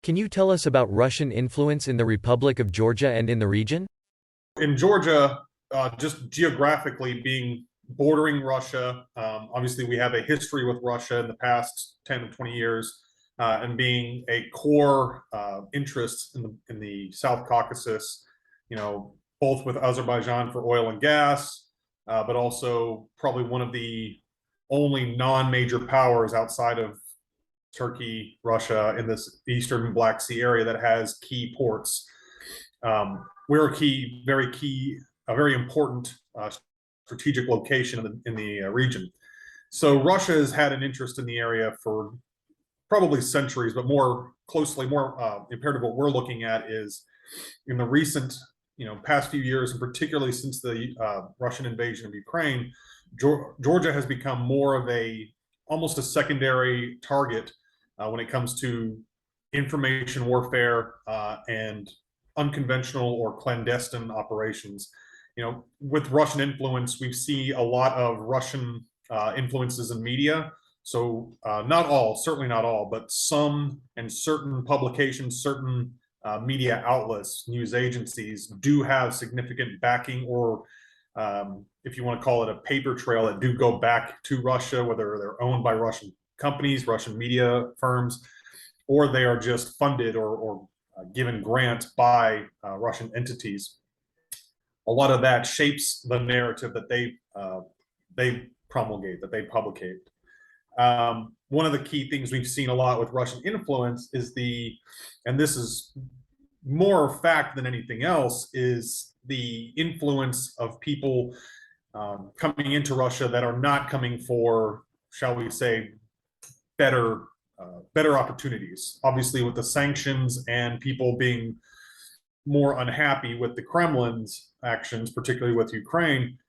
Can you tell us about Russian influence in the Republic of Georgia and in the region? In Georgia, just geographically being bordering Russia, obviously we have a history with Russia in the past 10 to 20 years, and being a core interest in the South Caucasus, both with Azerbaijan for oil and gas, but also probably one of the only non-major powers outside of Turkey, Russia, in this eastern Black Sea area that has key ports. We're a very important strategic location in the region. So Russia has had an interest in the area for probably centuries, but more closely, more imperative what we're looking at is in the recent, past few years, and particularly since the Russian invasion of Ukraine, Georgia has become more of almost a secondary target when it comes to information warfare and unconventional or clandestine operations. With Russian influence, we see a lot of Russian influences in media. So not all, certainly not all, but some and certain publications, certain media outlets, news agencies do have significant backing, or if you want to call it a paper trail, that do go back to Russia, whether they're owned by Russian companies, Russian media firms, or they are just funded or given grants by Russian entities. A lot of that shapes the narrative that they promulgate, that they publicate. One of the key things we've seen a lot with Russian influence is and this is more fact than anything else, is the influence of people coming into Russia that are not coming for, shall we say, better opportunities. Obviously, with the sanctions and people being more unhappy with the Kremlin's actions, particularly with Ukraine,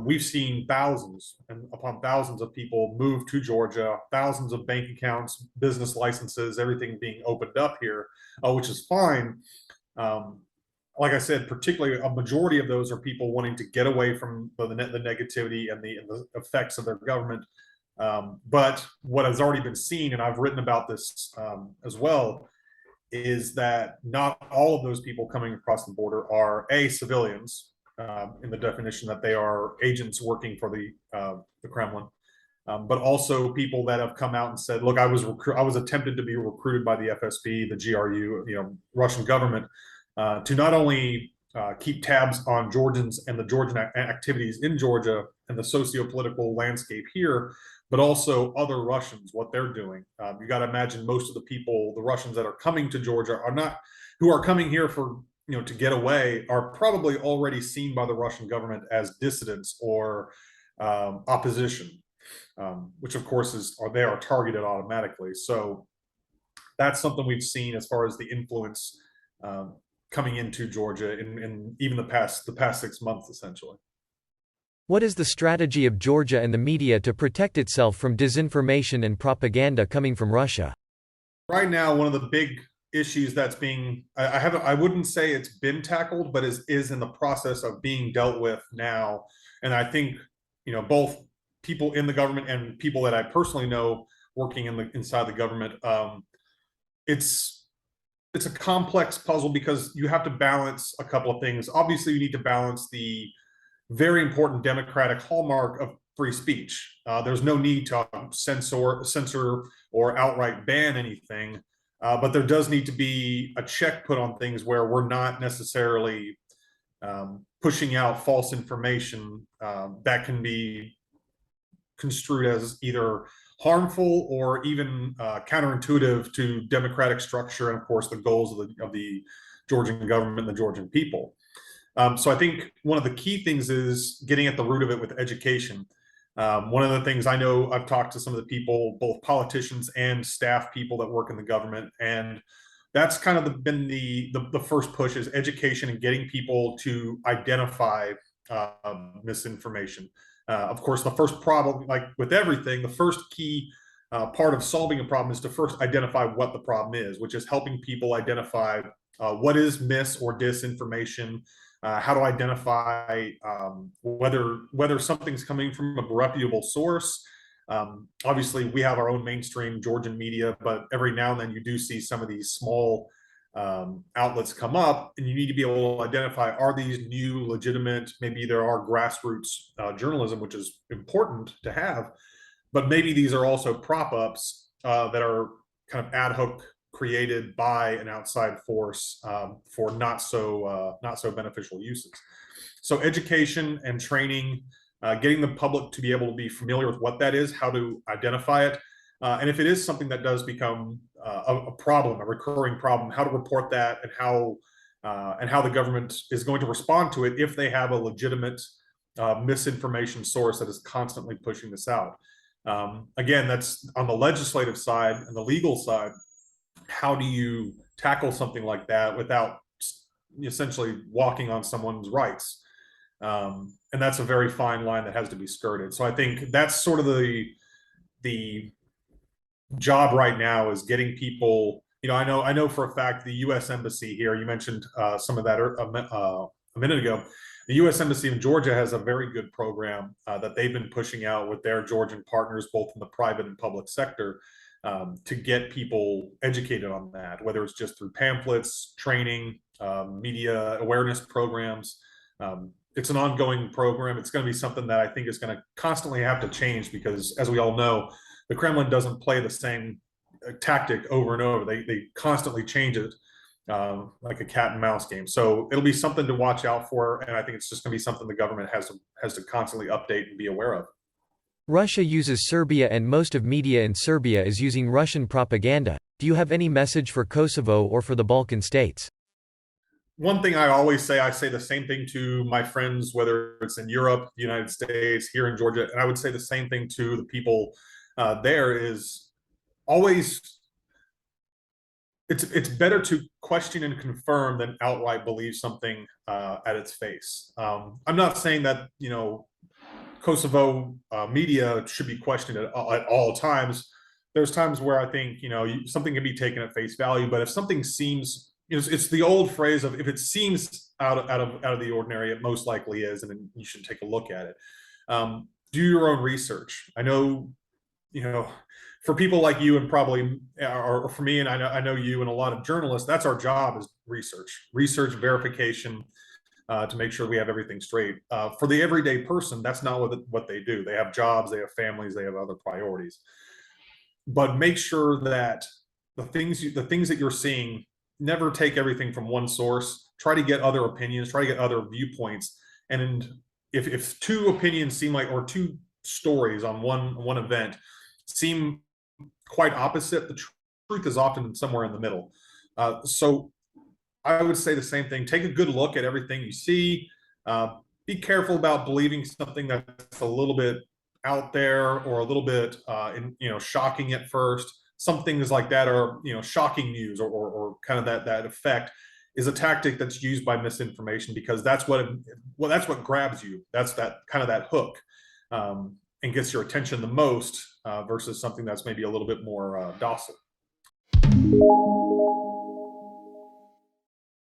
we've seen thousands and upon thousands of people move to Georgia, thousands of bank accounts, business licenses, everything being opened up here, which is fine. Like I said, particularly a majority of those are people wanting to get away from the negativity and the effects of their government. But what has already been seen, and I've written about this as well, is that not all of those people coming across the border are civilians, in the definition that they are agents working for the Kremlin, but also people that have come out and said, "Look, I was attempted to be recruited by the FSB, the GRU, Russian government, to not only keep tabs on Georgians and the Georgian activities in Georgia and the socio-political landscape here, but also other Russians, what they're doing." You got to imagine most of the people, the Russians that are coming to Georgia, who are coming here for, to get away, are probably already seen by the Russian government as dissidents or opposition, which of course they are targeted automatically. So that's something we've seen as far as the influence coming into Georgia in even the past 6 months, essentially. What is the strategy of Georgia and the media to protect itself from disinformation and propaganda coming from Russia? Right now, one of the big issues that's I wouldn't say it's been tackled, but is in the process of being dealt with now. And I think, both people in the government and people that I personally know working inside the government, it's a complex puzzle because you have to balance a couple of things. Obviously, you need to balance the very important democratic hallmark of free speech. There's no need to censor or outright ban anything, but there does need to be a check put on things where we're not necessarily pushing out false information that can be construed as either harmful or even counterintuitive to democratic structure and, of course, the goals of the Georgian government and the Georgian people. So I think one of the key things is getting at the root of it with education. One of the things I know, I've talked to some of the people, both politicians and staff people that work in the government, and that's kind of been the first push, is education and getting people to identify misinformation. Of course, the first problem, like with everything, the first key part of solving a problem is to first identify what the problem is, which is helping people identify what is mis or disinformation, how to identify whether something's coming from a reputable source, Obviously, we have our own mainstream Georgian media, but every now and then you do see some of these small outlets come up, and you need to be able to identify, are these new, legitimate, maybe there are grassroots journalism, which is important to have, but maybe these are also prop ups that are kind of ad hoc created by an outside force for not so beneficial uses. So education and training, getting the public to be able to be familiar with what that is, how to identify it, and if it is something that does become a problem, a recurring problem, how to report that, and how the government is going to respond to it if they have a legitimate misinformation source that is constantly pushing this out. Again, that's on the legislative side and the legal side. How do you tackle something like that without essentially walking on someone's rights? And that's a very fine line that has to be skirted. So I think that's sort of the job right now, is getting people. I know for a fact the U.S. Embassy here. You mentioned some of that a minute ago. The U.S. Embassy in Georgia has a very good program that they've been pushing out with their Georgian partners, both in the private and public sector, to get people educated on that, whether it's just through pamphlets, training, media awareness programs. It's an ongoing program. It's going to be something that I think is going to constantly have to change because, as we all know, the Kremlin doesn't play the same tactic over and over. They constantly change it like a cat and mouse game. So it'll be something to watch out for, and I think it's just going to be something the government has to constantly update and be aware of. Russia uses Serbia, and most of media in Serbia is using Russian propaganda. Do you have any message for Kosovo or for the Balkan states? One thing I always say, I say the same thing to my friends, whether it's in Europe, the United States, here in Georgia, and I would say the same thing to the people there, is always, it's better to question and confirm than outright believe something at its face. I'm not saying that Kosovo media should be questioned at all times. There's times where I think something can be taken at face value, but if something seems, it's the old phrase of, if it seems out of the ordinary, it most likely is, and then you should take a look at it. Do your own research. I know, for people like you, and probably, or for me, and I know you and a lot of journalists, that's our job, is research, verification, to make sure we have everything straight. For the everyday person, that's not what they do. They have jobs, they have families, they have other priorities. But make sure that the things that you're seeing, never take everything from one source. Try to get other opinions, try to get other viewpoints. And if two opinions seem like, or two stories on one event seem quite opposite, the truth is often somewhere in the middle. So I would say the same thing. Take a good look at everything you see. Be careful about believing something that's a little bit out there, or a little bit shocking at first. Some things like that are shocking news, or kind of that effect is a tactic that's used by misinformation, because that's what grabs you. That's that kind of that hook, and gets your attention the most, versus something that's maybe a little bit more docile.